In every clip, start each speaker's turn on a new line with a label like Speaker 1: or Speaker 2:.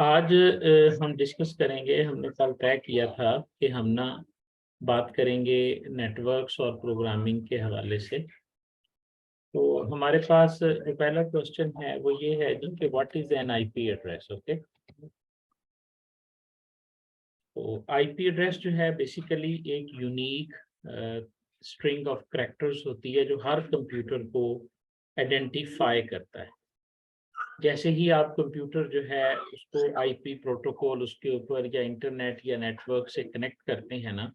Speaker 1: आज हम डिस्कस करेंगे। हमने कल तय किया था कि हम ना बात करेंगे नेटवर्क्स और प्रोग्रामिंग के हवाले से। तो हमारे पास जो पहला क्वेश्चन है वो ये है जी कि what is an IP address. Okay, तो आईपी एड्रेस जो है बेसिकली एक यूनिक स्ट्रिंग ऑफ कैरेक्टर्स होती है जो हर कंप्यूटर को आइडेंटिफाई करता है। जैसे ही आप कंप्यूटर जो है उसको आईपी प्रोटोकॉल उसके ऊपर या इंटरनेट या नेटवर्क से कनेक्ट करते हैं ना,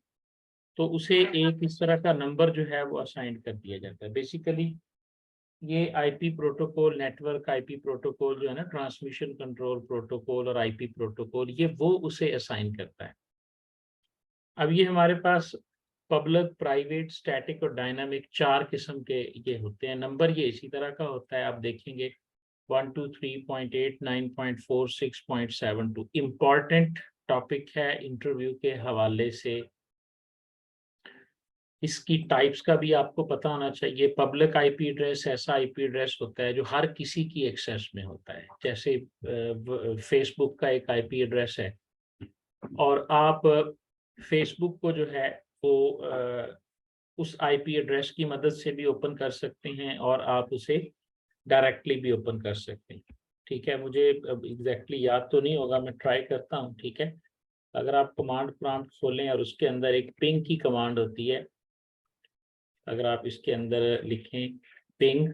Speaker 1: तो उसे एक इस तरह का नंबर जो है वो असाइन कर दिया जाता है। बेसिकली ये IP protocol, network IP protocol जो है ना, ट्रांसमिशन कंट्रोल प्रोटोकॉल और आईपी प्रोटोकॉल, ये वो उसे असाइन करता है। अब ये हमारे पास पब्लिक, प्राइवेट, स्टैटिक और डायनामिक चार किस्म के ये होते हैं। नंबर ये इसी तरह का होता है, आप देखेंगे 1 2 3.8 9.4 6.72। इम्पॉर्टेंट टॉपिक है इंटरव्यू के हवाले से। इसकी टाइप्स का भी आपको पता होना चाहिए। पब्लिक आईपी एड्रेस ऐसा आईपी एड्रेस होता है जो हर किसी की एक्सेस में होता है, जैसे फेसबुक का एक आईपी एड्रेस है, और आप फेसबुक को जो है वो उस आईपी एड्रेस की मदद से भी ओपन कर सकते हैं और आप उसे डायरेक्टली भी ओपन कर सकते हैं। ठीक है, मुझे एग्जैक्टली याद तो नहीं होगा, मैं ट्राई करता हूँ। ठीक है, अगर आप कमांड प्रॉम्प्ट खोलें और उसके अंदर एक पिंग की कमांड होती है, अगर आप इसके अंदर लिखें पिंग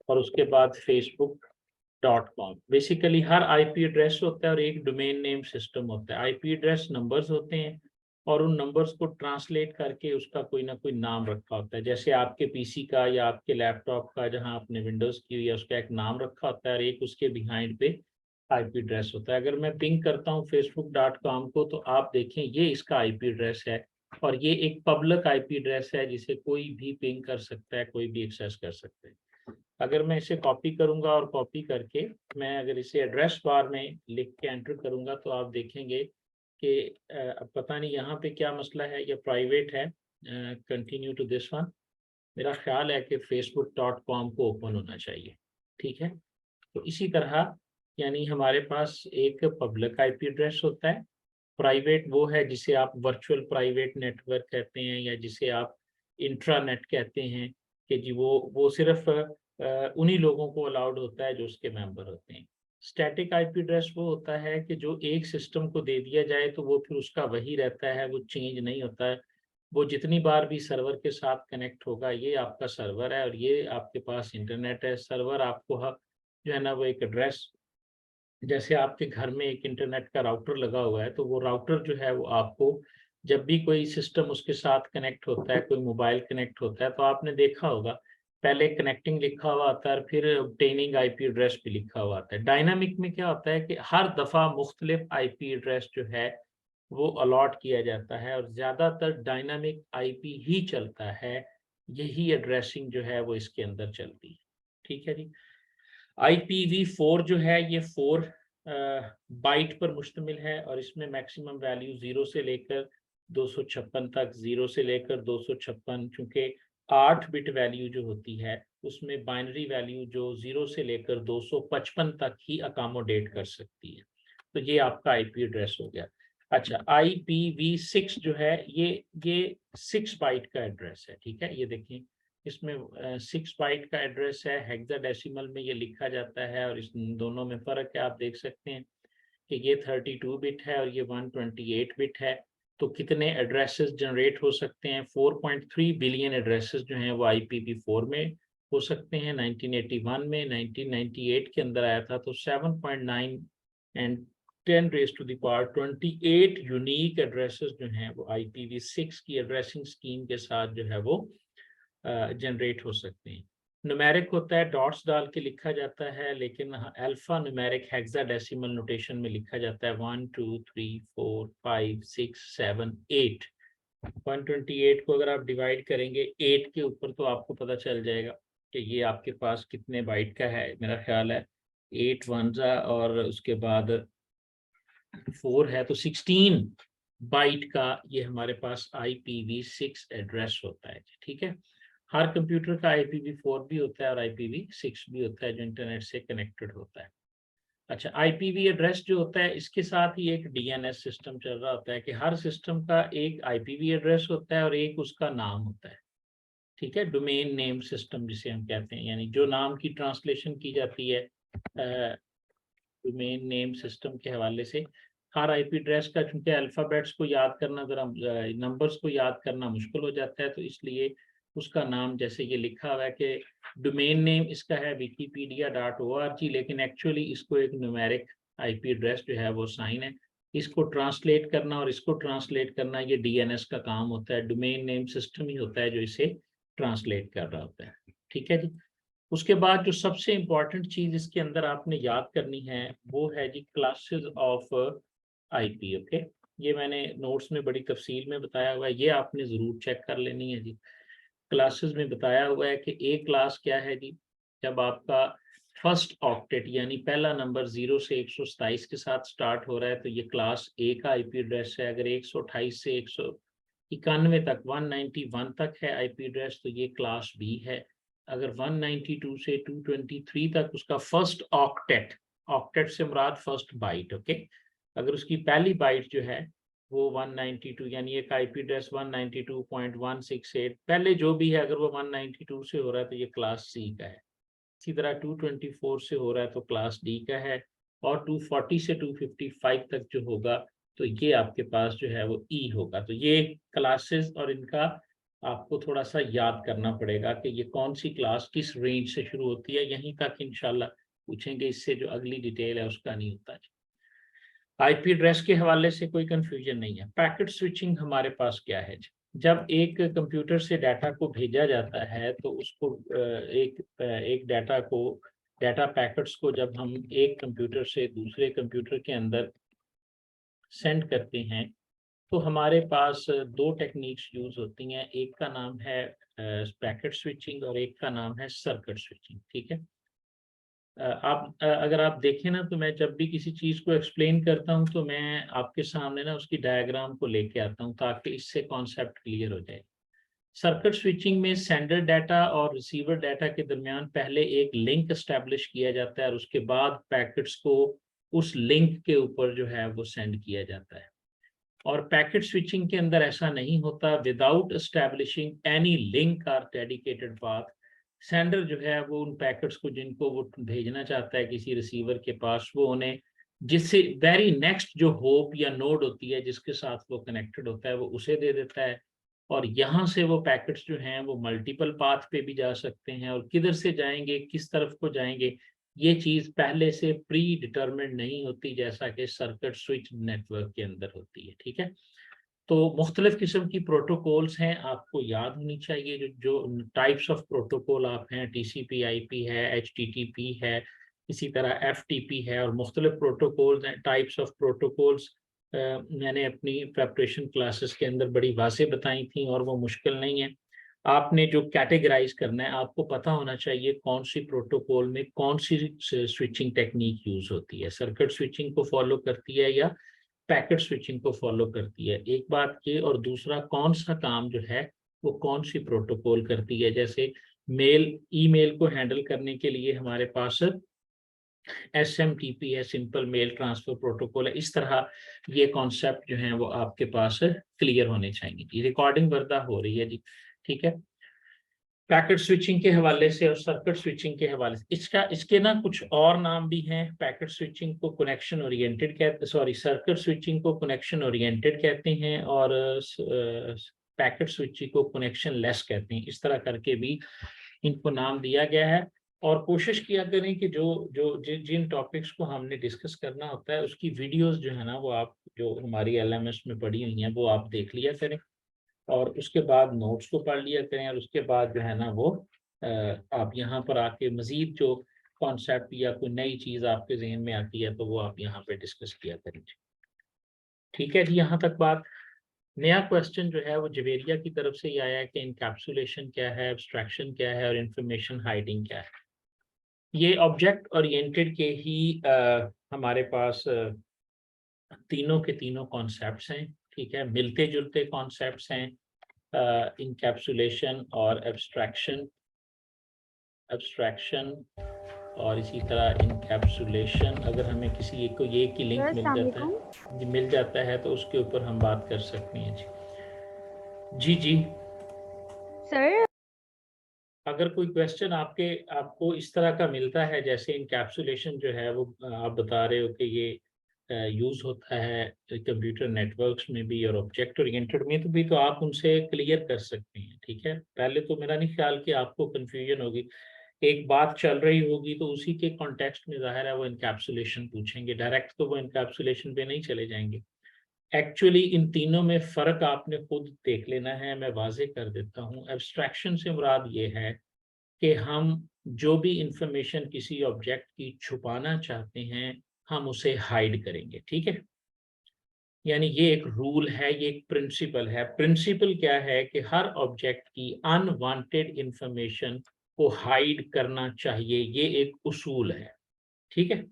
Speaker 1: और उसके बाद facebook.com, बेसिकली हर आईपी एड्रेस होता है और एक डोमेन नेम सिस्टम होता है। आईपी एड्रेस नंबर्स होते हैं और उन नंबर्स को ट्रांसलेट करके उसका कोई ना कोई नाम रखा होता है। जैसे आपके पीसी का या आपके लैपटॉप का, जहां आपने विंडोज की हुई है, उसका एक नाम रखा होता है और एक उसके बिहाइंड पे आईपी एड्रेस होता है। अगर मैं पिंग करता हूँ facebook.com को, तो आप देखें ये इसका आईपी एड्रेस है और ये एक पब्लिक आईपी एड्रेस है जिसे कोई भी पिंग कर सकता है, कोई भी एक्सेस कर सकता है। अगर मैं इसे कॉपी करूंगा और कॉपी करके मैं अगर इसे एड्रेस बार में लिख के एंटर करूंगा, तो आप देखेंगे कि अब पता नहीं यहाँ पे क्या मसला है, या प्राइवेट है। Continue to this one. मेरा ख्याल है कि facebook.com को ओपन होना चाहिए। ठीक है, तो इसी तरह यानी हमारे पास एक पब्लिक आईपी एड्रेस होता है। प्राइवेट वो है जिसे आप वर्चुअल प्राइवेट नेटवर्क कहते हैं, या जिसे आप इंट्रानेट कहते हैं, कि जी वो सिर्फ उन्हीं लोगों को अलाउड होता है जो उसके मेंबर होते हैं। स्टैटिक आईपी एड्रेस वो होता है कि जो एक सिस्टम को दे दिया जाए तो वो फिर उसका वही रहता है, वो चेंज नहीं होता है। वो जितनी बार भी सर्वर के साथ कनेक्ट होगा, ये आपका सर्वर है और ये आपके पास इंटरनेट है। सर्वर आपको जो है ना वो एक एड्रेस, जैसे आपके घर में एक इंटरनेट का राउटर लगा हुआ है, तो वो राउटर जो है वो आपको जब भी कोई सिस्टम उसके साथ कनेक्ट होता है, कोई मोबाइल कनेक्ट होता है, तो आपने देखा होगा पहले कनेक्टिंग लिखा हुआ आता है और फिर ऑब्टेनिंग आईपी एड्रेस भी लिखा हुआ आता है। डायनामिक में क्या होता है कि हर दफ़ा मुख्तलिफ आईपी एड्रेस जो है वो अलॉट किया जाता है और ज़्यादातर डायनामिक आईपी ही चलता है। यही एड्रेसिंग जो है वो इसके अंदर चलती है। ठीक है जी। IPv4 जो है ये 4 बाइट पर मुश्तमिल है और इसमें मैक्सिमम वैल्यू 0 से लेकर 256 तक, 0 से लेकर 256, चूंकि 8 बिट वैल्यू जो होती है उसमें बाइनरी वैल्यू जो 0 से लेकर 255 तक ही अकोमोडेट कर सकती है। तो ये आपका आईपी एड्रेस हो गया। अच्छा, IPv6 जो है ये 6 बाइट का एड्रेस है। ठीक है, ये देखें इसमें 6 बाइट का एड्रेस है, हेक्साडेसिमल में ये लिखा जाता है और इस दोनों में फ़र्क है। आप देख सकते हैं कि ये 32 बिट है और ये 128 बिट है। तो कितने एड्रेसेस जनरेट हो सकते हैं? 4.3 बिलियन एड्रेसेस जो हैं वो IPv4 में हो सकते हैं। 1981 में, 1998 के अंदर आया था तो 7.9 and 10 raise to the power 28 unique addresses जो हैं वो IPv6 की एड्रेसिंग स्कीम के साथ जो है वो जनरेट हो सकते हैं। न्यूमेरिक होता है, डॉट्स डाल के लिखा जाता है, लेकिन अल्फा न्यूमेरिक हेक्साडेसिमल नोटेशन में लिखा जाता है 1 2 3 4 5 6 7 8। 128 को अगर आप डिवाइड करेंगे 8 के ऊपर तो आपको पता चल जाएगा कि ये आपके पास कितने बाइट का है। मेरा ख्याल है 8 वनजा और उसके बाद 4 है तो 16 बाइट का ये हमारे पास IPv6 एड्रेस होता है। ठीक है, हर कंप्यूटर का IPv4 भी होता है और IPv6 भी होता है जो इंटरनेट से कनेक्टेड होता है। अच्छा, आईपीवी एड्रेस जो होता है इसके साथ ही एक डीएनएस सिस्टम चल रहा होता है कि हर सिस्टम का एक आईपीवी एड्रेस होता है और एक उसका नाम होता है। ठीक है, डोमेन नेम सिस्टम जिसे हम कहते हैं, यानी जो नाम की ट्रांसलेशन की जाती है डोमेन नेम सिस्टम के हवाले से। हर आईपी एड्रेस का चूंकि अल्फ़ाबेट्स को याद करना जरा नंबर्स को याद करना मुश्किल हो जाता है, तो इसलिए उसका नाम जैसे ये लिखा हुआ है कि डोमेन नेम इसका है wikipedia.org, लेकिन एक्चुअली इसको एक न्यूमेरिक आईपी एड्रेस जो है वो साइन है। इसको ट्रांसलेट करना और इसको ट्रांसलेट करना ये डीएनएस का काम होता है। डोमेन नेम सिस्टम ही होता है जो इसे ट्रांसलेट कर रहा होता है। ठीक है जी। उसके बाद जो सबसे इम्पोर्टेंट चीज इसके अंदर आपने याद करनी है वो है जी क्लासेस ऑफ आईपी। ओके, ये मैंने नोट्स में बड़ी तफसील में बताया हुआ है, ये आपने जरूर चेक कर लेनी है जी। क्लासेस में बताया हुआ है कि ए क्लास क्या है जी, जब आपका फर्स्ट ऑक्टेट यानी पहला नंबर 0 से 127 के साथ स्टार्ट हो रहा है तो ये क्लास ए का आईपी एड्रेस है। अगर 128 से 191 तक 191 तक है आईपी एड्रेस तो ये क्लास बी है। अगर 192 से 223 तक उसका फर्स्ट ऑक्टेट, ऑक्टेट से मुराद फर्स्ट बाइट, ओके, अगर उसकी पहली बाइट जो है वो 192 यानी एक आईपी एड्रेस 192.168 पहले जो भी है, अगर वो 192 से हो रहा है तो ये क्लास सी का है। इसी तरह 224 से हो रहा है तो क्लास डी का है, और 240 से 255 तक जो होगा तो ये आपके पास जो है वो ई होगा। तो ये क्लासेस और इनका आपको थोड़ा सा याद करना पड़ेगा कि ये कौन सी क्लास किस रेंज से शुरू होती है। यहीं तक इंशाल्लाह पूछेंगे, इससे जो अगली डिटेल है उसका नहीं होता। आईपी एड्रेस के हवाले से कोई कंफ्यूजन नहीं है। पैकेट स्विचिंग हमारे पास क्या है, जब एक कंप्यूटर से डाटा को भेजा जाता है तो उसको एक डाटा पैकेट्स को जब हम एक कंप्यूटर से दूसरे कंप्यूटर के अंदर सेंड करते हैं तो हमारे पास दो टेक्निक्स यूज होती हैं। एक का नाम है पैकेट स्विचिंग और एक का नाम है सर्किट स्विचिंग। ठीक है, अगर आप देखें ना तो मैं जब भी किसी चीज़ को एक्सप्लेन करता हूँ तो मैं आपके सामने ना उसकी डायग्राम को लेके आता हूँ ताकि इससे कॉन्सेप्ट क्लियर हो जाए। सर्किट स्विचिंग में सेंडर डाटा और रिसीवर डाटा के दरमियान पहले एक लिंक एस्टेब्लिश किया जाता है और उसके बाद पैकेट्स को उस लिंक के ऊपर जो है वो सेंड किया जाता है। और पैकेट स्विचिंग के अंदर ऐसा नहीं होता। विदाउट एस्टैब्लिशिंग एनी लिंक और डेडिकेटेड पाथ, सेंडर जो है वो उन पैकेट्स को जिनको वो भेजना चाहता है किसी रिसीवर के पास, वो उन्हें जिससे वेरी नेक्स्ट जो होप या नोड होती है जिसके साथ वो कनेक्टेड होता है वो उसे दे देता है। और यहाँ से वो पैकेट्स जो हैं वो मल्टीपल पाथ पे भी जा सकते हैं, और किधर से जाएंगे किस तरफ को जाएंगे ये चीज़ पहले से प्री डिटरमिन्ड नहीं होती, जैसा कि सर्किट स्विच नेटवर्क के अंदर होती है। ठीक है, तो मुख्तलिफ किस्म की प्रोटोकॉल्स हैं, आपको याद होनी चाहिए। जो टाइप्स ऑफ प्रोटोकॉल आप हैं, टीसीपी आईपी है, एचटीटीपी है, इसी तरह एफटीपी है, और मुख्तलिफ प्रोटोकॉल्स हैं। टाइप्स ऑफ प्रोटोकॉल्स मैंने अपनी प्रेपरेशन क्लासेस के अंदर बड़ी वाज़ेह बताई थी और वो मुश्किल नहीं है। आपने जो कैटेगराइज करना है, आपको पता होना चाहिए कौन सी प्रोटोकॉल में कौन सी स्विचिंग टेक्निक यूज होती है, सर्किट स्विचिंग को फॉलो करती है या पैकेट स्विचिंग को फॉलो करती है। एक बात ये, और दूसरा कौन सा काम जो है वो कौन सी प्रोटोकॉल करती है। जैसे ईमेल को हैंडल करने के लिए हमारे पास SMTP है, सिंपल मेल ट्रांसफर प्रोटोकॉल है। इस तरह ये कॉन्सेप्ट जो है वो आपके पास क्लियर होने चाहिए। जी, रिकॉर्डिंग वर्दा हो रही है जी, ठीक है। पैकेट स्विचिंग के हवाले से और सर्किट स्विचिंग के हवाले से इसके ना कुछ और नाम भी हैं। पैकेट स्विचिंग को कनेक्शन ओरिएंटेड कहते, सॉरी, सर्किट स्विचिंग को कनेक्शन ओरिएंटेड कहते हैं, और पैकेट स्विचिंग को कनेक्शन लेस कहते हैं। इस तरह करके भी इनको नाम दिया गया है। और कोशिश किया करें कि जिन टॉपिक्स को हमने डिस्कस करना होता है उसकी वीडियोस जो है ना वो आप जो हमारी LMS में पड़ी हुई हैं वो आप देख लिया करें, और उसके बाद नोट्स को पढ़ लिया करें, और उसके बाद जो है ना वो आप यहाँ पर आके मजीद जो कॉन्सेप्ट या कोई नई चीज़ आपके जहन में आती है तो वो आप यहाँ पे डिस्कस किया करें। ठीक है जी, यहाँ तक बात। नया क्वेश्चन जो है वो जवेरिया की तरफ से ही आया है कि इनकैप्सुलेशन क्या है, एब्स्ट्रैक्शन क्या है और इंफॉर्मेशन हाइडिंग क्या है। ये ऑब्जेक्ट ओरिएंटेड के ही हमारे पास तीनों के तीनों कॉन्सेप्ट्स हैं। ठीक है, मिलते जुलते कॉन्सेप्ट्स हैं, इनकैप्सुलेशन और एब्स्ट्रैक्शन और इसी तरह इनकैप्सुलेशन, अगर हमें किसी एक को ये की लिंक मिल जाता है तो उसके ऊपर हम बात कर सकते हैं। जी जी
Speaker 2: सर
Speaker 1: अगर कोई क्वेश्चन आपको इस तरह का मिलता है, जैसे इनकैप्सुलेशन जो है वो आप बता रहे हो कि ये यूज होता है कंप्यूटर नेटवर्क्स में भी और ऑब्जेक्ट ओरिएंटेड में तो भी, तो आप उनसे क्लियर कर सकते हैं। ठीक है, पहले तो मेरा नहीं ख्याल कि आपको कंफ्यूजन होगी, एक बात चल रही होगी तो उसी के कॉन्टेक्स्ट में जाहिर है वो इनकैप्सुलेशन पूछेंगे, डायरेक्ट तो वो इनकैप्सुलेशन पे नहीं चले जाएंगे। एक्चुअली इन तीनों में फर्क आपने खुद देख लेना है, मैं वाजे कर देता हूँ। एब्स्ट्रैक्शन से मुराद ये है कि हम जो भी इंफॉर्मेशन किसी ऑब्जेक्ट की छुपाना चाहते हैं हम उसे हाइड करेंगे। ठीक है, यानी ये एक रूल है, ये एक प्रिंसिपल है। प्रिंसिपल क्या है कि हर ऑब्जेक्ट की अनवांटेड इंफॉर्मेशन को हाइड करना चाहिए, ये एक उसूल है। ठीक है,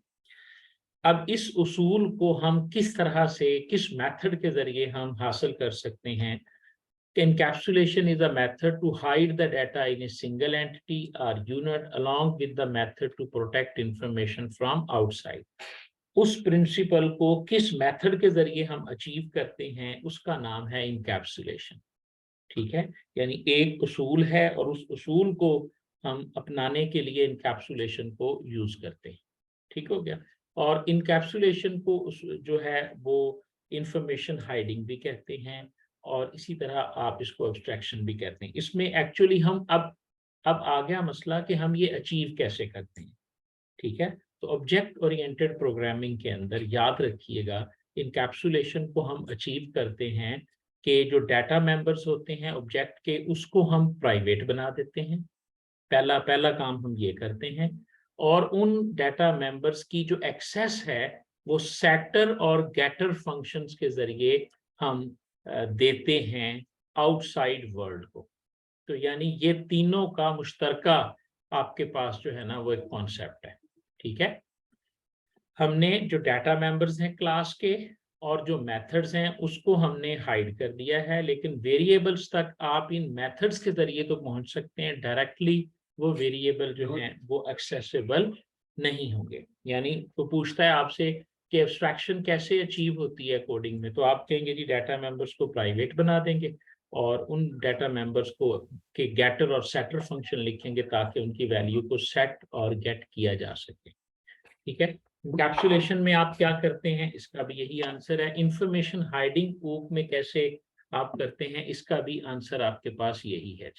Speaker 1: अब इस उसूल को हम किस तरह से, किस मेथड के जरिए हम हासिल कर सकते हैं? Encapsulation is a method to hide the data in a single entity or unit along with the method to protect information from outside. उस प्रिंसिपल को किस मेथड के जरिए हम अचीव करते हैं उसका नाम है इनकैप्सुलेशन। ठीक है, यानी एक उसूल है और उस उसूल को हम अपनाने के लिए इनकैप्सुलेशन को यूज करते हैं। ठीक हो गया। और इनकैप्सुलेशन को जो है वो इंफॉर्मेशन हाइडिंग भी कहते हैं और इसी तरह आप इसको एब्स्ट्रैक्शन भी कहते हैं। इसमें एक्चुअली हम अब आ गया मसला कि हम ये अचीव कैसे करते हैं। ठीक है, तो ऑब्जेक्ट ओरिएंटेड प्रोग्रामिंग के अंदर याद रखिएगा इनकैप्सुलेशन को हम अचीव करते हैं कि जो डाटा मेंबर्स होते हैं ऑब्जेक्ट के उसको हम प्राइवेट बना देते हैं। पहला पहला काम हम ये करते हैं और उन डाटा मेंबर्स की जो एक्सेस है वो सेटर और गेटर फंक्शंस के जरिए हम देते हैं आउटसाइड वर्ल्ड को। तो यानी ये तीनों का मुश्तरका आपके पास जो है ना वो एक कॉन्सेप्ट है। ठीक है, हमने जो डाटा मेंबर्स हैं क्लास के और जो मेथड्स हैं उसको हमने हाइड कर दिया है, लेकिन वेरिएबल्स तक आप इन मेथड्स के जरिए तो पहुंच सकते हैं, डायरेक्टली वो वेरिएबल जो हैं वो एक्सेसिबल नहीं होंगे। यानी तो पूछता है आपसे कि एब्स्ट्रैक्शन कैसे अचीव होती है कोडिंग में, तो आप कहेंगे जी डाटा मेंबर्स को प्राइवेट बना देंगे और उन डाटा मेंबर्स को के गेटर और सेटर फंक्शन लिखेंगे ताकि उनकी वैल्यू को सेट और गेट किया जा सके। ठीक है, एनकैप्सुलेशन में आप क्या करते हैं इसका भी यही आंसर है। इंफॉर्मेशन हाइडिंग ओक में कैसे आप करते हैं इसका भी आंसर आपके पास यही है।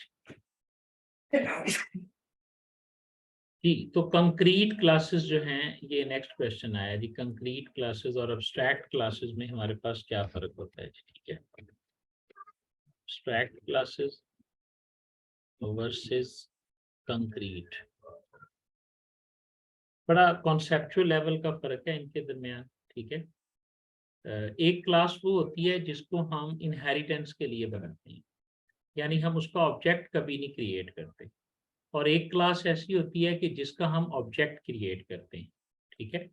Speaker 1: जी, तो कंक्रीट क्लासेस जो हैं, ये नेक्स्ट क्वेश्चन आया जी, कंक्रीट क्लासेस और अब्स्ट्रैक्ट क्लासेस में हमारे पास क्या फर्क होता है जी? ठीक है, अब्स्ट्रैक्ट क्लासेस वर्सेस कंक्रीट, बड़ा कॉन्सेप्चुअल लेवल का फर्क है इनके दरमियान। ठीक है, एक क्लास वो होती है जिसको हम इनहेरिटेंस के लिए बनाते हैं, यानी हम उसका ऑब्जेक्ट कभी नहीं क्रिएट करते, और एक क्लास ऐसी होती है कि जिसका हम ऑब्जेक्ट क्रिएट करते हैं। ठीक है,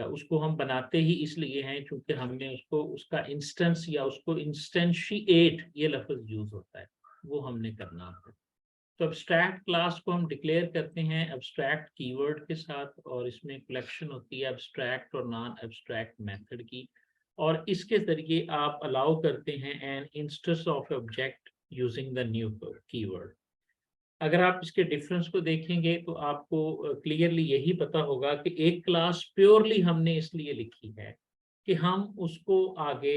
Speaker 1: उसको हम बनाते ही इसलिए हैं क्योंकि हमने उसको उसका इंस्टेंस या उसको इंस्टेंशिएट, ये लफ्ज यूज होता है, वो हमने करना होता है। तो एब्स्ट्रैक्ट क्लास को हम डिक्लेयर करते हैं एब्स्ट्रैक्ट कीवर्ड के साथ और इसमें कलेक्शन होती है एब्स्ट्रैक्ट और नॉन एब्स्ट्रैक्ट मेथड की, और इसके जरिए आप अलाउ करते हैं an instance of object using the new keyword. अगर आप इसके डिफरेंस को देखेंगे तो आपको क्लियरली यही पता होगा कि एक क्लास प्योरली हमने इसलिए लिखी है कि हम उसको आगे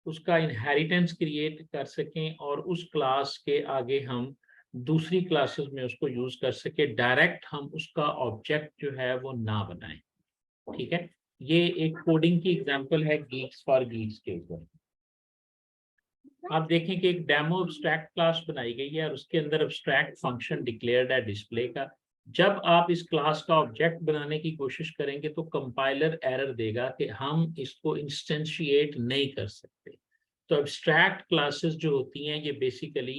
Speaker 1: उसका इनहेरिटेंस क्रिएट कर सकें और उस क्लास के आगे हम दूसरी क्लासेस में उसको यूज कर सके, डायरेक्ट हम उसका ऑब्जेक्ट जो है वो ना बनाएं। ठीक है, ये एक कोडिंग की एग्जांपल है गीक्स फॉर गीक्स के ऊपर। आप देखें कि एक डेमो एब्स्ट्रैक्ट क्लास बनाई गई है और उसके अंदर एब्स्ट्रैक्ट फंक्शन डिक्लेयर्ड है डिस्प्ले का। जब आप इस क्लास का ऑब्जेक्ट बनाने की कोशिश करेंगे तो कंपाइलर एरर देगा कि हम इसको इंस्टेंशिएट नहीं कर सकते। तो एब्स्ट्रैक्ट क्लासेस जो होती हैं ये बेसिकली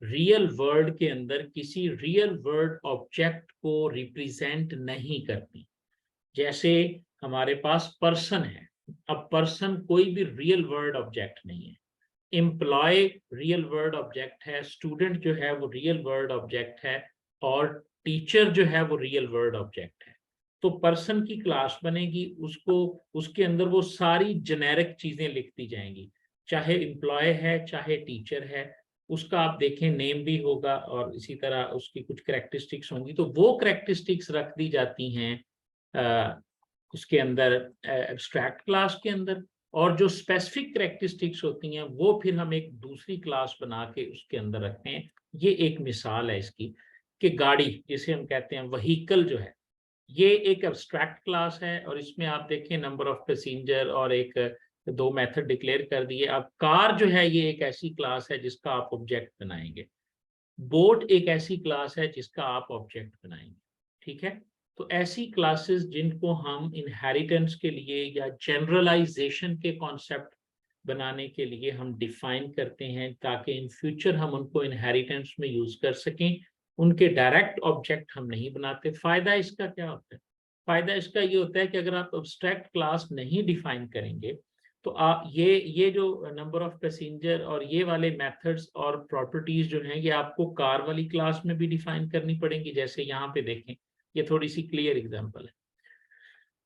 Speaker 1: रियल वर्ल्ड के अंदर किसी रियल वर्ल्ड ऑब्जेक्ट को रिप्रेजेंट नहीं करती। जैसे हमारे पास पर्सन है, अब पर्सन कोई भी रियल वर्ल्ड ऑब्जेक्ट नहीं है, एम्प्लॉय रियल वर्ल्ड ऑब्जेक्ट है, स्टूडेंट जो है वो रियल वर्ल्ड ऑब्जेक्ट है, और टीचर जो है वो रियल वर्ल्ड ऑब्जेक्ट है। तो पर्सन की क्लास बनेगी, उसको उसके अंदर वो सारी जेनेरिक चीजें लिखती जाएंगी, चाहे एम्प्लॉय है चाहे टीचर है, उसका आप देखें नेम भी होगा और इसी तरह उसकी कुछ कैरेक्टरिस्टिक्स होंगी, तो वो कैरेक्टरिस्टिक्स रख दी जाती हैं उसके अंदर एब्स्ट्रैक्ट क्लास के अंदर। और जो स्पेसिफिक कैरेक्टरिस्टिक्स होती हैं वो फिर हम एक दूसरी क्लास बना के उसके अंदर रखते हैं। ये एक मिसाल है इसकी कि गाड़ी जिसे हम कहते हैं व्हीकल जो है, ये एक एब्स्ट्रैक्ट क्लास है और इसमें आप देखें नंबर ऑफ पैसेंजर और एक दो मेथड डिक्लेयर कर दिए। अब कार जो है ये एक ऐसी क्लास है जिसका आप ऑब्जेक्ट बनाएंगे, बोट एक ऐसी क्लास है जिसका आप ऑब्जेक्ट बनाएंगे। ठीक है, तो ऐसी क्लासेस जिनको हम इनहेरिटेंस के लिए या जनरलाइजेशन के कॉन्सेप्ट बनाने के लिए हम डिफाइन करते हैं ताकि इन फ्यूचर हम उनको इनहेरिटेंस में यूज कर सकें। उनके डायरेक्ट ऑब्जेक्ट हम नहीं बनाते। फायदा इसका क्या होता है? फायदा इसका ये होता है कि अगर आप अब्स्ट्रैक्ट क्लास नहीं डिफाइन करेंगे तो आप ये जो नंबर ऑफ पैसेंजर और ये वाले मेथड्स और प्रॉपर्टीज जो हैं ये आपको कार वाली क्लास में भी डिफाइन करनी पड़ेंगी। जैसे यहाँ पे देखें, ये थोड़ी सी क्लियर एग्जांपल है।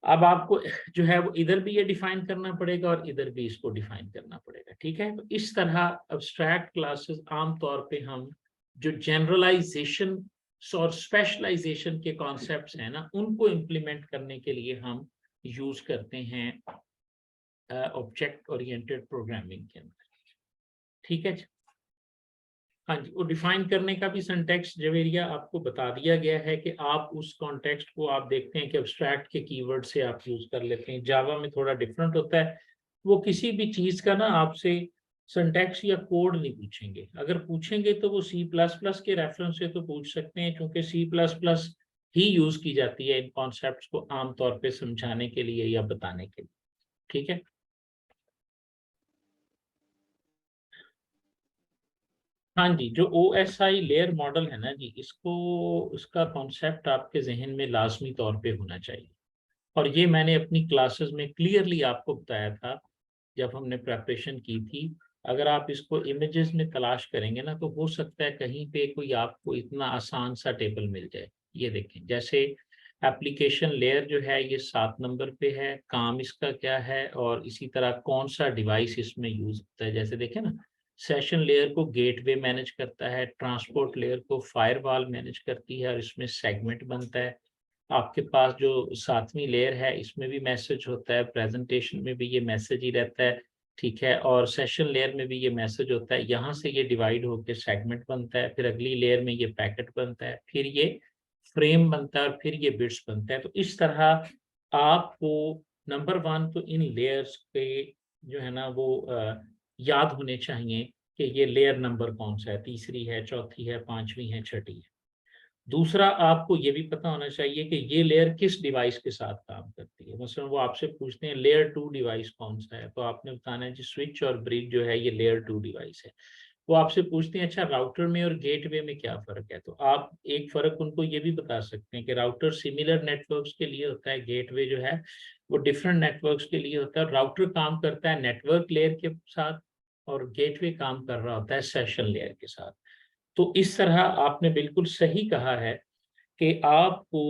Speaker 1: अब आपको जो है वो इधर भी ये डिफाइन करना पड़ेगा और इधर भी इसको डिफाइन करना पड़ेगा। ठीक है, तो इस तरह अब्स्ट्रैक्ट क्लासेस आमतौर पे हम जो जनरलाइजेशन और स्पेशलाइजेशन के कॉन्सेप्ट्स हैं ना, उनको इम्प्लीमेंट करने के लिए हम यूज करते हैं ऑब्जेक्ट ओरिएंटेड प्रोग्रामिंग के अंदर। ठीक है जी, हाँ जी, वो डिफाइन करने का भी सिंटैक्स जवेरिया आपको बता दिया गया है कि आप उस कॉन्टेक्स्ट को आप देखते हैं कि एब्स्ट्रैक्ट के कीवर्ड से आप यूज कर लेते हैं। जावा में थोड़ा डिफरेंट होता है, वो किसी भी चीज का ना आपसे सिंटैक्स या कोड नहीं पूछेंगे। अगर पूछेंगे तो वो सी प्लस प्लस के रेफरेंस से तो पूछ सकते हैं, क्योंकि सी प्लस प्लस ही यूज की जाती है इन कॉन्सेप्ट्स को आमतौर पे समझाने के लिए या बताने के लिए। ठीक है, हाँ जी, जो OSI लेयर मॉडल है ना जी, इसको इसका कॉन्सेप्ट आपके जहन में लाजमी तौर पे होना चाहिए। और ये मैंने अपनी क्लासेस में क्लियरली आपको बताया था जब हमने प्रेपरेशन की थी। अगर आप इसको इमेजेस में तलाश करेंगे ना तो हो सकता है कहीं पे कोई आपको इतना आसान सा टेबल मिल जाए। ये देखें, जैसे एप्लीकेशन लेयर जो है ये 7 नंबर पे है, काम इसका क्या है और इसी तरह कौन सा डिवाइस इसमें यूज होता है। जैसे देखें ना, सेशन लेयर को गेटवे मैनेज करता है, ट्रांसपोर्ट लेयर को फायरवॉल मैनेज करती है और इसमें सेगमेंट बनता है। आपके पास जो 7वीं लेयर है इसमें भी मैसेज होता है, प्रेजेंटेशन में भी ये मैसेज ही रहता है। ठीक है, और सेशन लेयर में भी ये मैसेज होता है। यहाँ से ये डिवाइड होकर सेगमेंट बनता है, फिर अगली लेयर में ये पैकेट बनता है, फिर ये फ्रेम बनता है और फिर ये बिट्स बनता है। तो इस तरह आपको नंबर 1 तो इन लेयर्स के जो है ना वो याद होने चाहिए कि ये लेयर नंबर कौन सा है, तीसरी है, चौथी है, पांचवी है, छठी है। दूसरा, आपको ये भी पता होना चाहिए कि ये लेयर किस डिवाइस के साथ काम करती है। मसलन वो आपसे पूछते हैं लेयर 2 डिवाइस कौन सा है, तो आपने बताना है जी स्विच और ब्रिज जो है ये लेयर 2 डिवाइस है। वो आपसे पूछते हैं अच्छा राउटर में और गेटवे में क्या फ़र्क है, तो आप एक फ़र्क उनको ये भी बता सकते हैं कि राउटर सिमिलर नेटवर्क्स के लिए होता है, गेटवे जो है वो डिफरेंट नेटवर्क्स के लिए होता है। राउटर काम करता है नेटवर्क लेयर के साथ और गेटवे काम कर रहा होता है सेशन लेयर के साथ। तो इस तरह आपने बिल्कुल सही कहा है कि आपको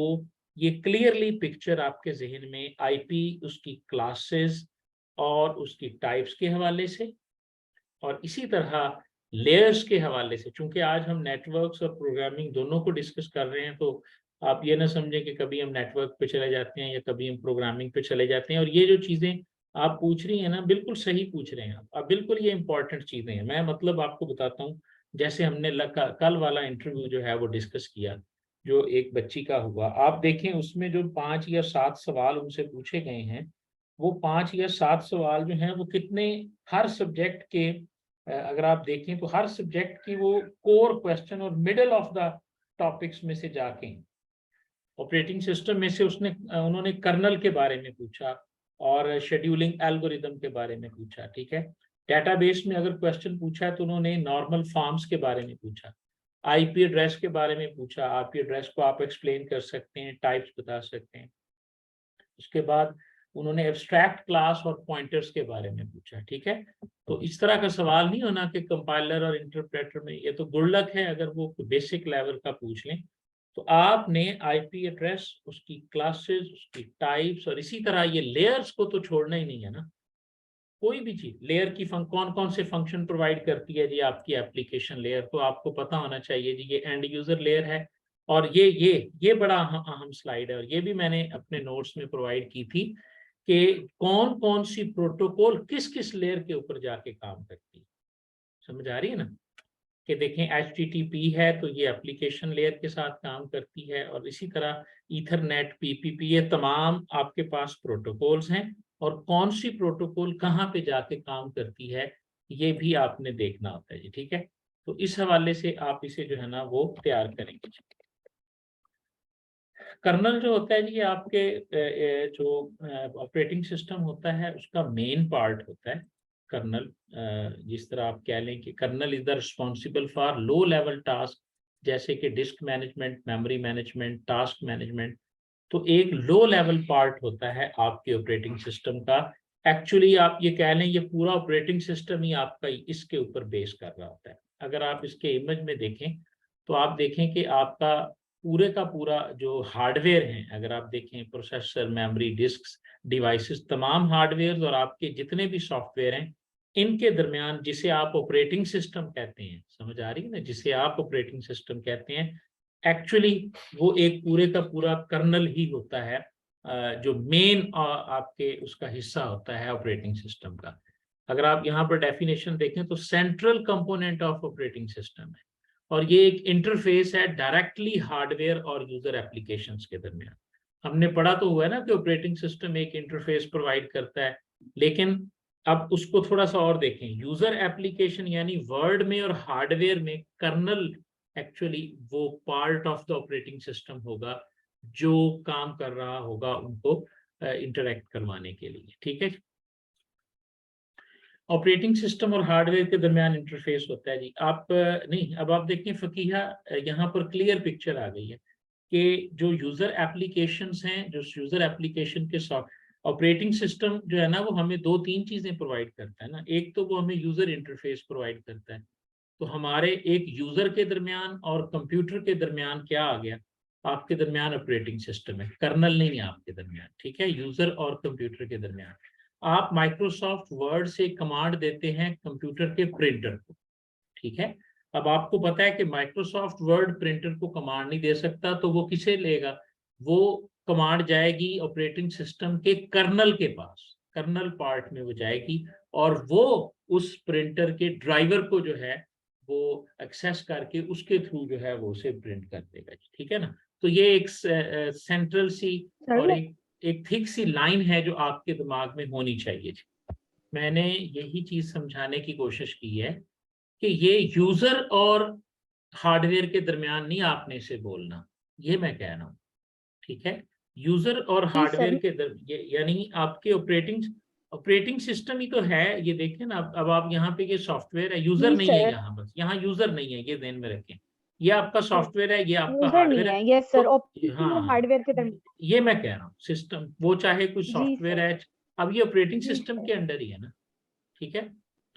Speaker 1: ये क्लियरली पिक्चर आपके जहन में आईपी, उसकी क्लासेस और उसकी टाइप्स के हवाले से और इसी तरह लेयर्स के हवाले से, चूंकि आज हम नेटवर्क्स और प्रोग्रामिंग दोनों को डिस्कस कर रहे हैं, तो आप ये ना समझें कि कभी हम नेटवर्क पे चले जाते हैं या कभी हम प्रोग्रामिंग पे चले जाते हैं। और ये जो चीज़ें आप पूछ रही हैं ना, बिल्कुल सही पूछ रहे हैं आप बिल्कुल ये इंपॉर्टेंट चीज़ें हैं। मैं मतलब आपको बताता हूँ, जैसे हमने कल वाला इंटरव्यू जो है वो डिस्कस किया, जो एक बच्ची का हुआ, आप देखें उसमें जो 5 या 7 सवाल उनसे पूछे गए हैं, वो 5 या 7 सवाल जो हैं वो कितने, हर सब्जेक्ट के अगर आप देखें तो हर सब्जेक्ट की वो कोर क्वेश्चन और मिडल ऑफ द टॉपिक्स में से जाके ऑपरेटिंग सिस्टम में से उन्होंने कर्नल के बारे में पूछा और शेड्यूलिंग एल्गोरिदम के बारे में पूछा। ठीक है, डेटाबेस में अगर क्वेश्चन पूछा है तो उन्होंने नॉर्मल फॉर्म्स के बारे में पूछा, आईपी एड्रेस के बारे में पूछा, आईपी एड्रेस को आप एक्सप्लेन कर सकते हैं, टाइप्स बता सकते हैं। उसके बाद उन्होंने एब्स्ट्रैक्ट क्लास और पॉइंटर्स के बारे में पूछा। ठीक है, तो इस तरह का सवाल नहीं होना कि कंपाइलर और इंटरप्रेटर में, ये तो गुड लक है अगर वो बेसिक लेवल का पूछ लें। तो आपने आईपी एड्रेस, उसकी क्लासेस, उसकी टाइप्स और इसी तरह ये लेयर्स को तो छोड़ना ही नहीं है ना। कोई भी चीज लेयर की कौन कौन से फंक्शन प्रोवाइड करती है जी आपकी एप्लीकेशन लेयर, तो आपको पता होना चाहिए जी। ये एंड यूजर लेयर है और ये बड़ा अहम स्लाइड है और ये भी मैंने अपने नोट्स में प्रोवाइड की थी कि कौन कौन सी प्रोटोकॉल किस किस लेयर के ऊपर जाके काम करती है। समझ आ रही है ना कि देखें HTTP है तो ये एप्लीकेशन लेयर के साथ काम करती है और इसी तरह ईथरनेट, PPP, ये तमाम आपके पास प्रोटोकॉल्स हैं और कौन सी प्रोटोकॉल कहाँ पे जाके काम करती है ये भी आपने देखना होता है जी। ठीक है, तो इस हवाले से आप इसे जो है ना वो तैयार करेंगे। कर्नल जो होता है जी ये आपके जो ऑपरेटिंग सिस्टम होता है उसका मेन पार्ट होता है कर्नल। जिस तरह आप कह लें कि kernel is the responsible for low level task, जैसे कि disk management, memory management, task management. तो एक लो लेवल पार्ट होता है आपके ऑपरेटिंग सिस्टम का। एक्चुअली आप ये कह लें ये पूरा ऑपरेटिंग सिस्टम ही आपका इसके ऊपर बेस कर रहा होता है। अगर आप इसके इमेज में देखें तो आप देखें कि आपका पूरे का पूरा जो हार्डवेयर है, अगर आप देखें प्रोसेसर, मेमोरी, डिस्क, डिवाइसेस, तमाम हार्डवेयर और आपके जितने भी सॉफ्टवेयर हैं इनके दरमियान जिसे आप ऑपरेटिंग सिस्टम कहते हैं, समझ आ रही है ना, जिसे आप ऑपरेटिंग सिस्टम कहते हैं, एक्चुअली वो एक पूरे का पूरा कर्नल ही होता है जो मेन आपके उसका हिस्सा होता है ऑपरेटिंग सिस्टम का। अगर आप यहाँ पर डेफिनेशन देखें तो central component of operating system है और ये एक इंटरफेस है डायरेक्टली हार्डवेयर और यूजर एप्लीकेशंस के दरमियान। हमने पढ़ा तो हुआ है ना कि ऑपरेटिंग सिस्टम एक इंटरफेस प्रोवाइड करता है, लेकिन अब उसको थोड़ा सा और देखें। यूजर एप्लीकेशन यानी वर्ड में और हार्डवेयर में कर्नल एक्चुअली वो part of the operating system होगा जो काम कर रहा होगा उनको इंटरेक्ट करवाने के लिए। ठीक है, ऑपरेटिंग सिस्टम और हार्डवेयर के दरमियान इंटरफेस होता है जी। आप नहीं, अब आप देखें फकीहा यहाँ पर क्लियर पिक्चर आ गई है कि जो यूजर एप्लीकेशंस हैं, जो यूजर एप्लीकेशन के साथ ऑपरेटिंग सिस्टम जो है ना वो हमें दो तीन चीजें प्रोवाइड करता है ना। एक तो वो हमें यूजर इंटरफेस प्रोवाइड करता है, तो हमारे एक यूजर के दरमियान और कंप्यूटर के दरमियान क्या आ गया, आपके दरमियान ऑपरेटिंग सिस्टम है, कर्नल नहीं है आपके दरमियान। ठीक है, यूजर और कंप्यूटर के दरमियान आप माइक्रोसॉफ्ट वर्ड से कमांड देते हैं कंप्यूटर के प्रिंटर को। ठीक है, अब आपको पता है कि माइक्रोसॉफ्ट वर्ड प्रिंटर को कमांड नहीं दे सकता, तो वो किसे लेगा, वो कमांड जाएगी ऑपरेटिंग सिस्टम के कर्नल के पास, कर्नल पार्ट में वो जाएगी और वो उस प्रिंटर के ड्राइवर को जो है वो एक्सेस करके उसके थ्रू जो है वो उसे प्रिंट कर देगा। ठीक है ना, तो ये एक सेंट्रल सी और
Speaker 2: सर
Speaker 1: एक थिक सी लाइन है जो आपके दिमाग में होनी चाहिए। मैंने यही चीज समझाने की कोशिश की है कि ये यूजर और हार्डवेयर के दरमियान नहीं आपने इसे बोलना, ये मैं कह रहा हूँ। ठीक है, यूजर और
Speaker 2: जी
Speaker 1: हार्डवेयर
Speaker 2: सर।
Speaker 1: के यानी आपके ऑपरेटिंग ऑपरेटिंग सिस्टम ही तो है। ये देखिए ना, अब आप यहाँ पे ये सॉफ्टवेयर है, यूजर
Speaker 2: जी
Speaker 1: नहीं है
Speaker 2: सर।
Speaker 1: यहाँ, बस यहाँ यूजर नहीं है, ये ध्यान में रखें। ये आपका सॉफ्टवेयर है, ये आपका
Speaker 2: यूजर नहीं
Speaker 1: हार्डवेयर है।
Speaker 2: है, यस
Speaker 1: तो
Speaker 2: सर, ऑपरेटिंग और
Speaker 1: हाँ,
Speaker 2: हार्डवेयर के दरमियान।
Speaker 1: ये मैं कह रहा हूँ सिस्टम, वो चाहे कोई
Speaker 2: जी
Speaker 1: सॉफ्टवेयर
Speaker 2: सर।
Speaker 1: है, अब ये ऑपरेटिंग
Speaker 2: जी
Speaker 1: सिस्टम के
Speaker 2: सर।
Speaker 1: अंडर ही है ना। ठीक है,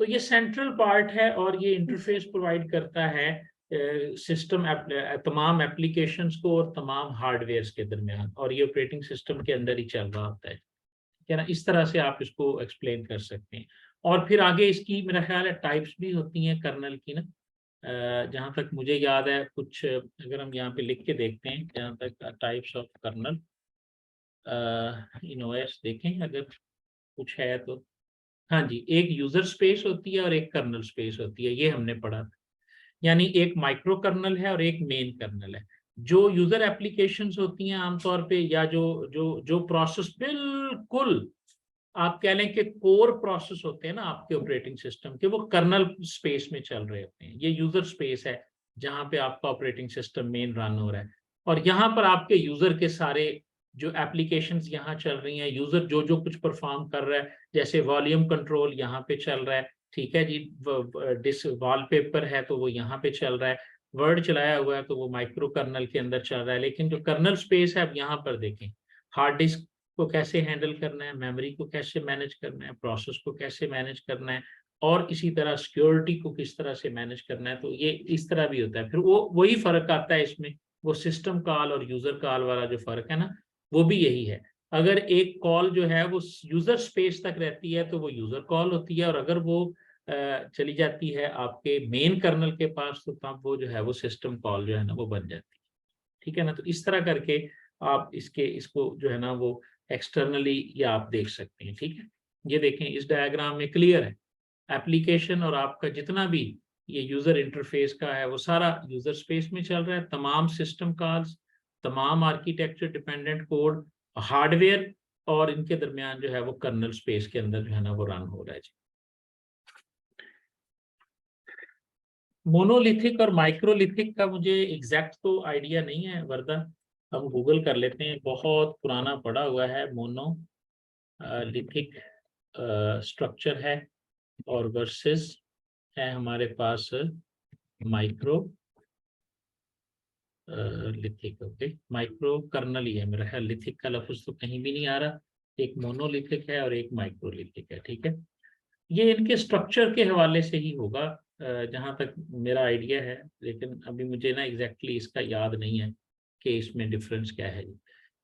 Speaker 1: तो ये सेंट्रल पार्ट है और ये
Speaker 2: जी सर।
Speaker 1: इंटरफेस प्रोवाइड करता है सिस्टम तमाम एप्लीकेशंस को और तमाम हार्डवेयर के दरमियान, और ये ऑपरेटिंग सिस्टम के अंदर ही चल रहा होता है। ठीक है ना, इस तरह से आप इसको एक्सप्लेन कर सकते हैं। और फिर आगे इसकी मेरा ख्याल है टाइप्स भी होती हैं कर्नल की ना। जहाँ तक मुझे याद है कुछ, अगर हम यहाँ पे लिख के देखते हैं जहाँ तक types of kernel in OS देखें अगर कुछ है तो। हाँ जी, एक यूजर स्पेस होती है और एक कर्नल स्पेस होती है, ये हमने पढ़ा था। यानी एक माइक्रो कर्नल है और एक मेन कर्नल है। जो यूजर एप्लीकेशंस होती हैं आमतौर पे, या जो जो जो प्रोसेस बिल्कुल आप कह लें कि कोर प्रोसेस होते हैं ना आपके ऑपरेटिंग सिस्टम के, वो कर्नल स्पेस में चल रहे होते हैं। ये यूजर स्पेस है जहां पे आपका ऑपरेटिंग सिस्टम मेन रन हो रहा है, और यहाँ पर आपके यूजर के सारे जो एप्लीकेशंस यहाँ चल रही हैं, यूजर जो जो कुछ परफॉर्म कर रहा है, जैसे वॉल्यूम कंट्रोल यहाँ पे चल रहा है। ठीक है जी, डिस वॉलपेपर है तो वो यहाँ पे चल रहा है, वर्ड चलाया हुआ है तो वो माइक्रो कर्नल के अंदर चल रहा है। लेकिन जो कर्नल स्पेस है अब यहाँ पर देखें, हार्ड डिस्क को कैसे हैंडल करना है, मेमोरी को कैसे मैनेज करना है, प्रोसेस को कैसे मैनेज करना है, और इसी तरह सिक्योरिटी को किस तरह से मैनेज करना है। तो ये इस तरह भी होता है। फिर वो वही फर्क आता है इसमें वो सिस्टम कॉल और यूजर कॉल वाला जो फर्क है ना, वो भी यही है। अगर एक कॉल जो है वो यूजर स्पेस तक रहती है तो वो यूजर कॉल होती है, और अगर वो चली जाती है आपके मेन कर्नल के पास तो तब वो जो है वो सिस्टम कॉल जो है ना वो बन जाती है। ठीक है ना, तो इस तरह करके आप इसको जो है ना वो एक्सटर्नली या आप देख सकते हैं। ठीक है, ये देखें इस डायग्राम में क्लियर है, एप्लीकेशन और आपका जितना भी ये यूजर इंटरफेस का है वो सारा यूजर स्पेस में चल रहा है। तमाम सिस्टम कॉल्स, तमाम आर्किटेक्चर डिपेंडेंट कोड, हार्डवेयर और इनके दरमियान जो है वो कर्नल स्पेस के अंदर जो है ना वो रन हो रहा है। मोनोलिथिक और माइक्रोलिथिक का मुझे एग्जैक्ट तो आइडिया नहीं है वर्दा, हम गूगल कर लेते हैं, बहुत पुराना पड़ा हुआ है। मोनोलिथिक स्ट्रक्चर है और वर्सेस है हमारे पास microlithic. Okay, micro kernel ही है मेरा ख्याल, लिथिक का लफ्ज तो कहीं भी नहीं आ रहा। एक मोनोलिथिक है और एक माइक्रोलिथिक है। ठीक है, ये इनके स्ट्रक्चर के हवाले से ही होगा जहाँ तक मेरा आइडिया है, लेकिन अभी मुझे ना एग्जैक्टली इसका याद नहीं है कि इसमें डिफरेंस क्या है।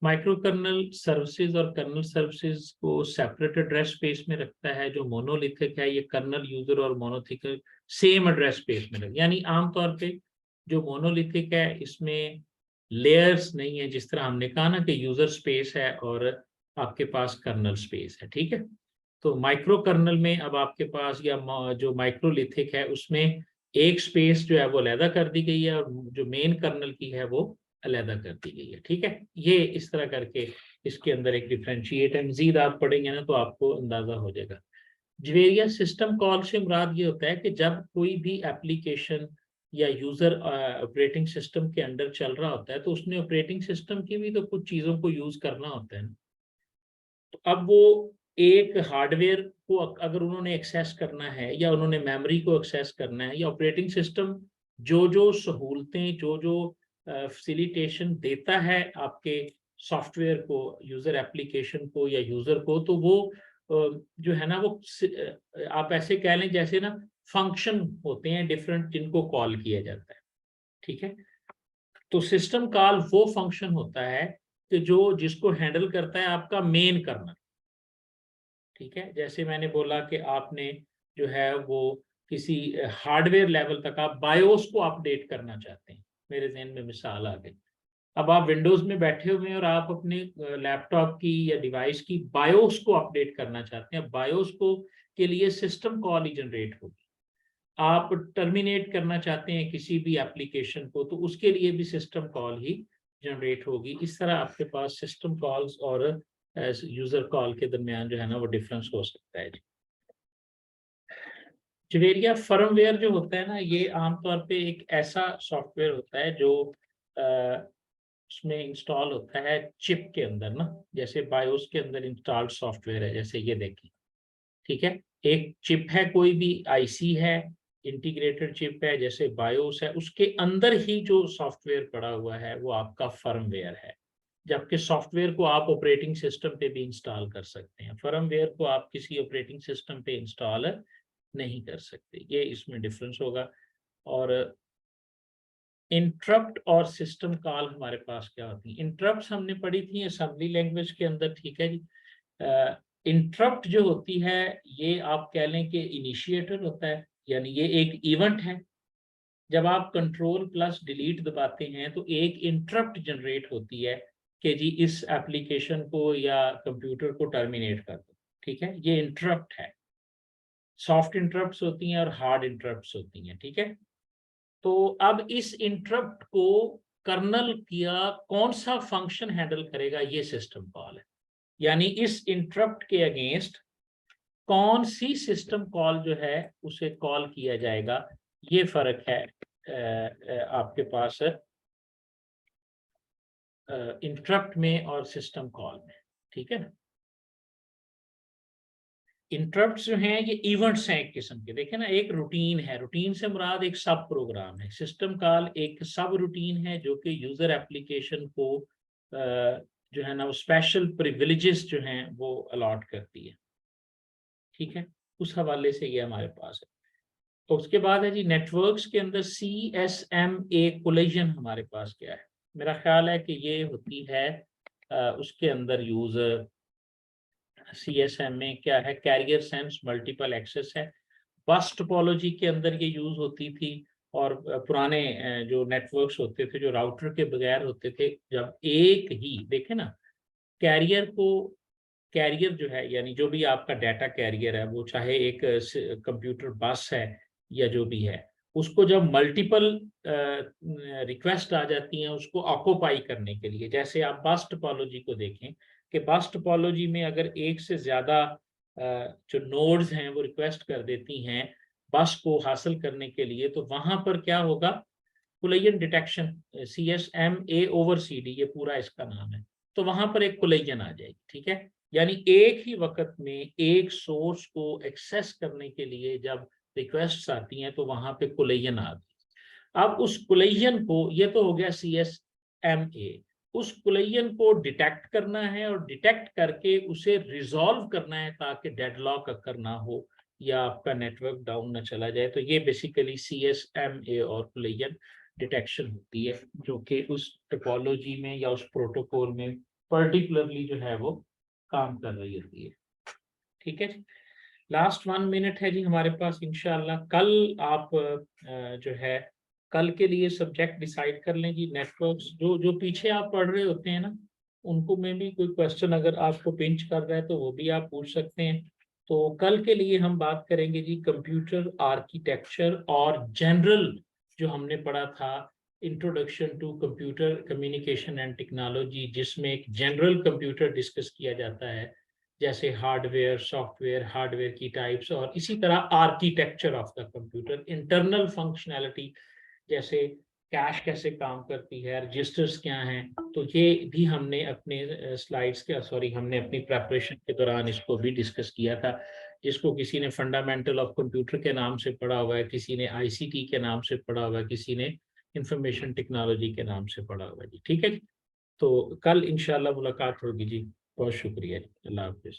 Speaker 1: माइक्रो कर्नल सर्विसेज और कर्नल सर्विसेज को सेपरेट एड्रेस स्पेस में रखता है। जो मोनोलिथिक है ये कर्नल यूजर और मोनोलिथिक सेम एड्रेस स्पेस में रखता है। यानी आमतौर पे जो मोनोलिथिक है इसमें लेयर्स नहीं है, जिस तरह हमने कहा ना कि यूजर स्पेस है और आपके पास कर्नल स्पेस है। ठीक है, तो माइक्रो कर्नल में अब आपके पास या जो माइक्रोलिथिक है उसमें एक स्पेस जो है वो अलहदा कर दी गई है और जो मेन कर्नल की है वो अलहदा कर दी गई है। ठीक है, ये इस तरह करके इसके अंदर एक डिफ्रेंशिएट है। मजीद आप पढ़ेंगे ना तो आपको अंदाजा हो जाएगा। जवेरिया सिस्टम कॉल से मुराद ये होता है कि जब कोई भी एप्लीकेशन या यूजर ऑपरेटिंग सिस्टम के अंडर चल रहा होता है तो उसने ऑपरेटिंग सिस्टम की भी तो कुछ चीजों को यूज करना होता है। तो अब वो एक हार्डवेयर को अगर उन्होंने एक्सेस करना है या उन्होंने मेमोरी को एक्सेस करना है या ऑपरेटिंग सिस्टम जो जो सहूलतें जो जो फैसिलिटेशन देता है आपके सॉफ्टवेयर को, यूजर एप्लीकेशन को या यूजर को, तो वो जो है ना वो आप ऐसे कह लें जैसे ना फंक्शन होते हैं डिफरेंट जिनको कॉल किया जाता है। ठीक है, तो सिस्टम कॉल वो फंक्शन होता है कि जो जिसको हैंडल करता है आपका मेन कर्नल। ठीक है, जैसे मैंने बोला कि आपने जो है वो किसी हार्डवेयर लेवल तक आप बायोस को अपडेट करना चाहते हैं, मेरे जहन में मिसाल आ गई। अब आप विंडोज में बैठे हुए हैं और आप अपने लैपटॉप की या डिवाइस की बायोस को अपडेट करना चाहते हैं। बायोस को के लिए सिस्टम कॉल ही जनरेट होगी। आप टर्मिनेट करना चाहते हैं किसी भी एप्लीकेशन को तो उसके लिए भी सिस्टम कॉल ही जनरेट होगी। इस तरह आपके पास सिस्टम कॉल्स और यूजर कॉल के दरमियान जो है ना वो डिफरेंस हो सकता है। जवेरिया फर्मवेयर जो होता है ना ये आमतौर पे एक ऐसा सॉफ्टवेयर होता है जो उसमें इंस्टॉल होता है चिप के अंदर ना, जैसे बायोस के अंदर इंस्टॉल्ड सॉफ्टवेयर है, जैसे ये देखिए। ठीक है, एक चिप है, कोई भी आईसी है, इंटीग्रेटेड चिप है जैसे बायोस है, उसके अंदर ही जो सॉफ्टवेयर पड़ा हुआ है वो आपका फर्मवेयर है। जबकि सॉफ्टवेयर को आप ऑपरेटिंग सिस्टम पे भी इंस्टॉल कर सकते हैं, फर्मवेयर को आप किसी ऑपरेटिंग सिस्टम पे इंस्टॉल नहीं कर सकते। ये इसमें डिफरेंस होगा। और इंटरप्ट और सिस्टम कॉल हमारे पास क्या होती है? इंटरप्ट हमने पढ़ी थी असेंबली लैंग्वेज के अंदर। ठीक है जी, इंटरप्ट जो होती है ये आप कह लें कि इनिशिएटर होता है, यानी ये एक इवेंट है। जब आप कंट्रोल प्लस डिलीट दबाते हैं तो एक इंटरप्ट जनरेट होती है कि जी इस एप्लीकेशन को या कंप्यूटर को टर्मिनेट कर दो। ठीक है, ये इंटरप्ट है। सॉफ्ट इंटरप्ट्स होती हैं और हार्ड इंटरप्ट्स होती हैं। ठीक है, तो अब इस इंटरप्ट को कर्नल किया कौन सा फंक्शन हैंडल करेगा, ये सिस्टम कॉल है। यानी इस इंटरप्ट के अगेंस्ट कौन सी सिस्टम कॉल जो है उसे कॉल किया जाएगा, ये फर्क है आपके पास इंटरप्ट में और सिस्टम कॉल में। ठीक है ना, इंटरप्ट्स जो हैं ये इवेंट्स हैं एक किस्म के। देखें ना, एक रूटीन है, रूटीन से मुराद एक सब प्रोग्राम है। सिस्टम कॉल एक सब रूटीन है जो कि यूजर एप्लीकेशन को जो है ना वो स्पेशल प्रिविलेजेस जो हैं वो अलॉट करती है। ठीक है, उस हवाले से ये हमारे पास है। तो उसके बाद है जी नेटवर्क्स के अंदर CSMA कोलिजन हमारे पास क्या है? मेरा ख्याल है कि ये होती है उसके अंदर यूज CSM में क्या है, कैरियर सेंस मल्टीपल एक्सेस है। बस टोपोलॉजी के अंदर ये यूज होती थी, और पुराने जो नेटवर्क्स होते थे जो राउटर के बगैर होते थे, जब एक ही देखे ना कैरियर जो है, यानी जो भी आपका डाटा कैरियर है, वो चाहे एक कंप्यूटर बस है या जो भी है, उसको जब मल्टीपल रिक्वेस्ट आ जाती हैं उसको ऑक्यूपाई करने के लिए, जैसे आप बस टोपोलॉजी को देखें कि बस टोपोलॉजी में अगर एक से ज्यादा जो नोड्स हैं वो रिक्वेस्ट कर देती हैं बस को हासिल करने के लिए, तो वहां पर क्या होगा, कोलिजन डिटेक्शन, CSMA/CD, ये पूरा इसका नाम है। तो वहां पर एक कोलिजन आ जाएगी, ठीक है। यानी एक ही वक्त में एक सोर्स को एक्सेस करने के लिए जब रिक्वेस्ट आती हैं तो वहां पे कोलिजन आ गई। अब उस कोलिजन को, ये तो हो गया CSMA, उस कोलिजन को डिटेक्ट करना है और डिटेक्ट करके उसे रिजॉल्व करना है ताकि डेडलॉक अकर ना हो या आपका नेटवर्क डाउन ना चला जाए। तो ये बेसिकली CSMA और कोलिजन डिटेक्शन होती है, जो कि उस टोपोलॉजी में या उस प्रोटोकॉल में पर्टिकुलरली जो है वो काम कर रही होती है। ठीक है जी, लास्ट 1 मिनट है जी हमारे पास। इंशाल्लाह कल आप जो है कल के लिए सब्जेक्ट डिसाइड कर लें जी। नेटवर्क्स जो जो पीछे आप पढ़ रहे होते हैं ना, उनको में भी कोई क्वेश्चन अगर आपको पिंच कर रहा है तो वो भी आप पूछ सकते हैं। तो कल के लिए हम बात करेंगे जी कंप्यूटर आर्किटेक्चर और जनरल, जो हमने पढ़ा था introduction to computer communication and technology, जिसमें एक जनरल कंप्यूटर डिस्कस किया जाता है, जैसे हार्डवेयर, सॉफ्टवेयर, हार्डवेयर की टाइप्स, और इसी तरह architecture of the computer, internal functionality, जैसे कैश कैसे काम करती है, रजिस्टर्स क्या हैं। तो ये भी हमने अपने स्लाइड्स के हमने अपनी प्रेपरेशन के दौरान इसको भी डिस्कस किया था, जिसको किसी ने फंडामेंटल ऑफ कंप्यूटर के नाम से पढ़ा हुआ है, किसी ने ICT के नाम से पढ़ा हुआ है, किसी ने इंफॉर्मेशन टेक्नोलॉजी के नाम से पढ़ा हुआ है जी। ठीक है जी, तो कल इंशाल्लाह मुलाकात होगी जी। बहुत शुक्रिया जी, अल्लाह हाफिज।